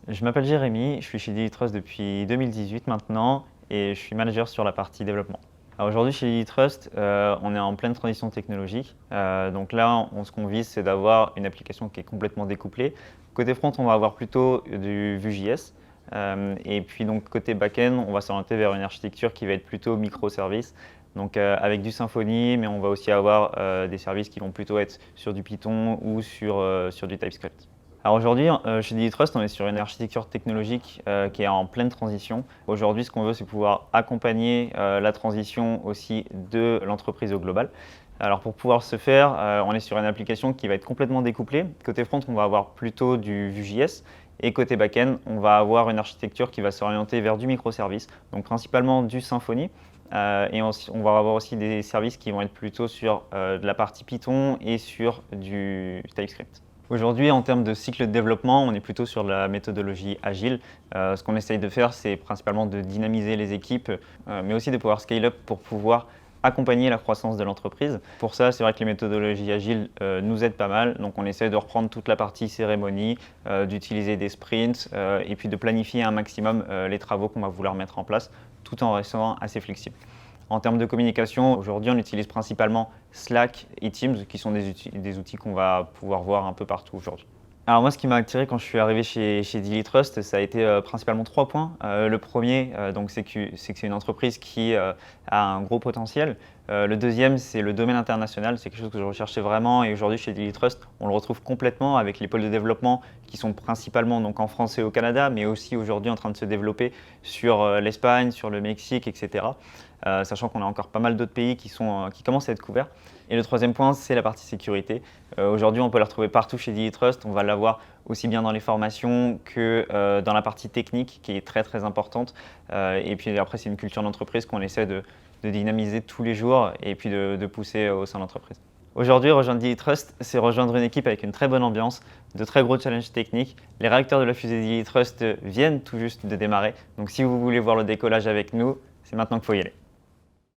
Je m'appelle Jérémy, je suis chez Dilitrust depuis 2018 maintenant et je suis manager sur la partie développement. Alors aujourd'hui chez Dilitrust, on est en pleine transition technologique. Donc là, ce qu'on vise, c'est d'avoir une application qui est complètement découplée. Côté front, on va avoir plutôt du Vue.js. Et puis donc côté back-end, on va s'orienter vers une architecture qui va être plutôt microservice. Donc avec du Symfony, mais on va aussi avoir des services qui vont plutôt être sur du Python ou sur du TypeScript. Alors aujourd'hui, chez Dilitrust, on est sur une architecture technologique qui est en pleine transition. Aujourd'hui, ce qu'on veut, c'est pouvoir accompagner la transition aussi de l'entreprise au global. Alors pour pouvoir ce faire, on est sur une application qui va être complètement découplée. Côté front, on va avoir plutôt du Vue.js. Et côté back-end, on va avoir une architecture qui va s'orienter vers du microservice, donc principalement du Symfony. Et on va avoir aussi des services qui vont être plutôt sur de la partie Python et sur du TypeScript. Aujourd'hui, en termes de cycle de développement, on est plutôt sur la méthodologie agile. Ce qu'on essaye de faire, c'est principalement de dynamiser les équipes, mais aussi de pouvoir scale up pour pouvoir accompagner la croissance de l'entreprise. Pour ça, c'est vrai que les méthodologies agiles nous aident pas mal. Donc on essaie de reprendre toute la partie cérémonie, d'utiliser des sprints et puis de planifier un maximum les travaux qu'on va vouloir mettre en place, tout en restant assez flexible. En termes de communication, aujourd'hui, on utilise principalement Slack et Teams, qui sont des outils qu'on va pouvoir voir un peu partout aujourd'hui. Alors moi, ce qui m'a attiré quand je suis arrivé chez Dilitrust, ça a été principalement 3 points. Le premier, c'est que c'est une entreprise qui a un gros potentiel. Le deuxième, c'est le domaine international. C'est quelque chose que je recherchais vraiment et aujourd'hui chez Dilitrust, on le retrouve complètement avec les pôles de développement qui sont principalement donc en France et au Canada, mais aussi aujourd'hui en train de se développer sur l'Espagne, sur le Mexique, etc. Sachant qu'on a encore pas mal d'autres pays qui commencent à être couverts. Et le troisième point, c'est la partie sécurité. Aujourd'hui, on peut la retrouver partout chez Dilitrust. On va l'avoir aussi bien dans les formations que dans la partie technique qui est très très importante. Et puis après, c'est une culture d'entreprise qu'on essaie de dynamiser tous les jours et puis de pousser au sein de l'entreprise. Aujourd'hui, rejoindre Dilitrust, c'est rejoindre une équipe avec une très bonne ambiance, de très gros challenges techniques. Les réacteurs de la fusée Dilitrust viennent tout juste de démarrer. Donc si vous voulez voir le décollage avec nous, c'est maintenant qu'il faut y aller.